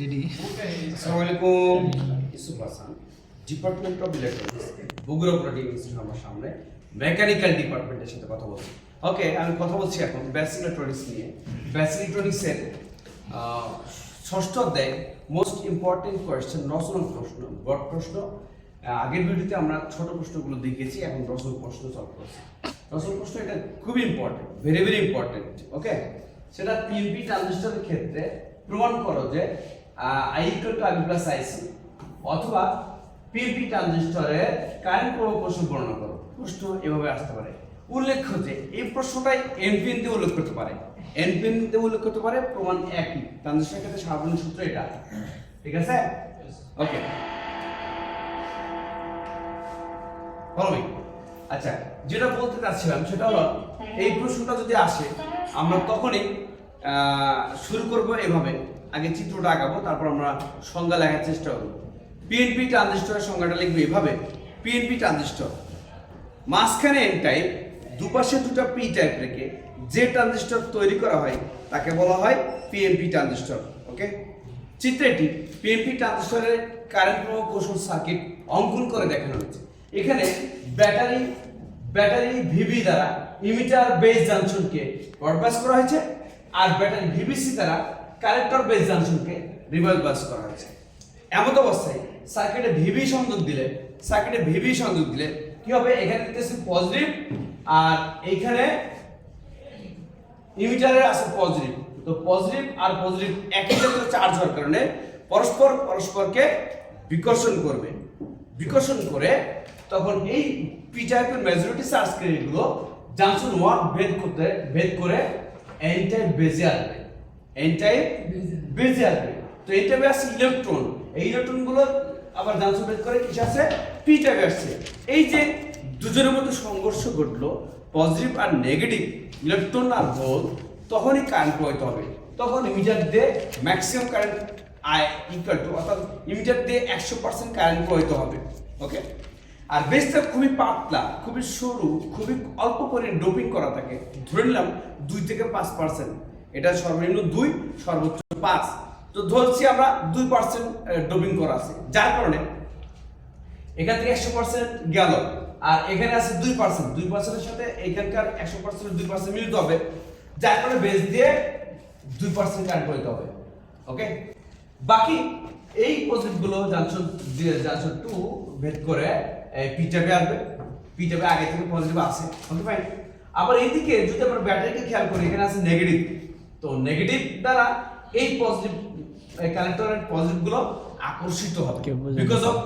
Steady. আসসালামু আলাইকুম, Yusuf Hasan, department of electronics, Bogura প্রোটিং ইনস্টিটিউট আমার সামনে মেকানিক্যাল ডিপার্টমেন্টের সাথে কথা বলছি। ওকে, আমি কথা বলছি এখন বেসিক ইলেকট্রনিক্স নিয়ে। বেসিক ইলেকট্রনিক্সের ষষ্ঠ অধ্যায় মোস্ট ইম্পর্টেন্ট কোয়েশ্চেন, রচনা প্রশ্ন, বড় প্রশ্ন। আগের ভিডিওতে আমরা ছোট প্রশ্নগুলো দেখিয়েছি, এখন রচনা প্রশ্ন সলভ করছি। রচনা প্রশ্ন এটা খুবই ইম্পর্টেন্ট, ভেরি ভেরি ইম্পর্টেন্ট। ওকে, সেটা পিএনপি ট্রানজিস্টরের ক্ষেত্রে প্রমাণ করো যে I equal to IB plus IC, অথবা পিএনপি ট্রানজিস্টরের কারেন্ট প্রবাহ প্রশ্ন বর্ণনা করো। প্রশ্ন এভাবে আসতে পারে। উল্লেখ্য যে এই প্রশ্নটাই এনপিএন দিয়ে উল্লেখ করতে পারে, এনপিএন দিয়ে উল্লেখ করতে পারে, প্রমাণ একই। ট্রানজিস্টরের ক্ষেত্রে সার্বজনীন সূত্র এটা, ঠিক আছে? ওকে, ফলোইং। আচ্ছা, যেটা বলতে চাচ্ছিলাম সেটা হলো এই প্রশ্নটা যদি আসে আমরা তখনই শুরু করব এভাবে। আগে চিত্রটা আঁকাবো, তারপর আমরা সংজ্ঞা লেখার চেষ্টা করব। পিএনপি ট্রানজিস্টরের সংজ্ঞাটা লিখবো এভাবে। পিএনপি ট্রানজিস্টর, মাঝখানে এন টাইপ, দুপাশে দুটো পি টাইপ রেখে যে ট্রানজিস্টর তৈরি করা হয় তাকে বলা হয় পিএনপি ট্রানজিস্টর। ওকে, চিত্রটি পিএনপি ট্রানজিস্টরের কারেন্ট প্রবাহ কৌশল সার্কিট অঙ্কন করে দেখানো হয়েছে। এখানে ব্যাটারি ভিবি দ্বারা ইমিটার বেস জাংশনকে ব্রডকাস্ট করা হয়েছে, আর ব্যাটারি ভিবিসি দ্বারা কালেক্টর বেস জাংশনকে রিভার্স বাস করা হয়েছে। এমন অবস্থায় সার্কিটে ভিবি সংযোগ দিলে কি হবে? এখানে দিতেছে পজিটিভ, আর এইখানে ইমিটারে আছে পজিটিভ। তো পজিটিভ আর পজিটিভ একই জাতীয় চার্জ হওয়ার কারণে পরস্পরকে বিকর্ষণ করে তখন এই পি টাইপের মেজরিটি চার্জ ক্রেডিটগুলো জাংশন 1 ভেদ করে এন টাইপ বেজে আসবে। তো এই টাইপে আছে ইলেকট্রন, এই ইলেকট্রনগুলো আবার জাংশন ভেদ করে কিসে আছে? পি টাইপে আসছে। এই যে দুজনের মধ্যে সংঘর্ষ ঘটলো, পজিটিভ আর নেগেটিভ ইলেকট্রন আর হোল, তখনই কারেন্ট প্রবাহিত হবে। তখন ইমিটার দিয়ে maximum current I equal to, অর্থাৎ ইমিটার দিয়ে 100% কারেন্ট প্রবাহিত হবে। ওকে, আর বেসটা খুবই পাতলা, খুবই সরু, খুবই অল্প পরিমাণ ডোপিং করা থাকে। ধরে নিলাম 2 থেকে 5%, এটা সর্বনিম্ন 2, সর্বোচ্চ 5। তো ধরছি আমরা 2% ডোপিং করা আছে, যার কারণে এখান থেকে 100% গেল, আর এখানে আছে 2%। এর সাথে এখানকার 100% 2% মিলিত হবে, যার কারণে বেস দিয়ে 2% কারেন্ট প্রবাহিত হবে। ওকে, বাকি এই পজিটিভ গুলো জাংশন 2 ভেদ করে পি টাইপে আসবে। পি টাইপে আগে থেকে পজিটিভ আছে। ওকে, ফাইন। আবার এইদিকে যদি আমরা ব্যাটারিকে খেয়াল করি, এখানে আছে নেগেটিভ। তো নেগেটিভ দ্বারা এই পজিটিভ কালেক্টরের পজিটিভ গুলো আকর্ষিত হবে because of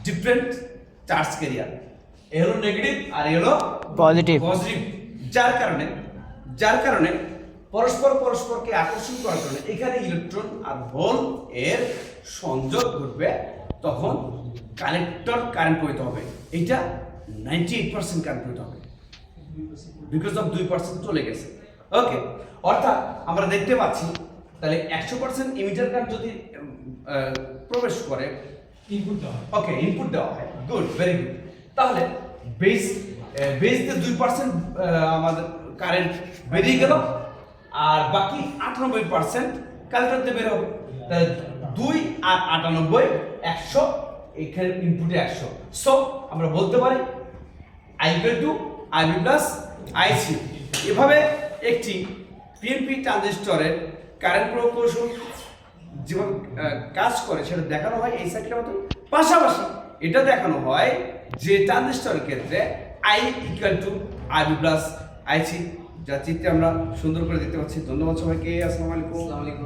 different charge carrier. এ হলো নেগেটিভ আর এ হলো পজিটিভ। যার কারণে পরস্পরকে আকর্ষণ করার কারণে এখানে ইলেকট্রন আর হোল এর সংযোগ ঘটবে, তখন কালেক্টর কারেন্ট প্রবাহিত হবে। এটা 98% কারেন্ট প্রবাহিত হবে বিকজ অফ 2% চলে গেছে। ওকে, অর্থাৎ আমরা দেখতে পাচ্ছি তাহলে 100% ইমিটার কারেন্ট যদি প্রবেশ করে, ইনপুট দেওয়া হয়, গুড, ভেরি গুড। তাহলে বেস দিয়ে 2% আমাদের কারেন্ট বেরিয়ে গেল, আর বাকি 98% কালেক্টর দিয়ে বের হবে। তাহলে 2 আর 98, 100, এখানে ইনপুটে 100। সো আমরা বলতে পারি I equal to IB plus IC। এভাবে একটি পিএনপি ট্রানজিস্টরের কারেন্ট প্রবাহ কৌশল যেভাবে কাজ করে সেটা দেখানো হয় এই সার্কিটের মতো। পাশাপাশি এটা দেখানো হয় যে ট্রানজিস্টরের ক্ষেত্রে I equal to IB plus IC, যা চিত্রে আমরা সুন্দর করে দেখতে পাচ্ছি। ধন্যবাদ সবাইকে। আসসালামু আলাইকুম।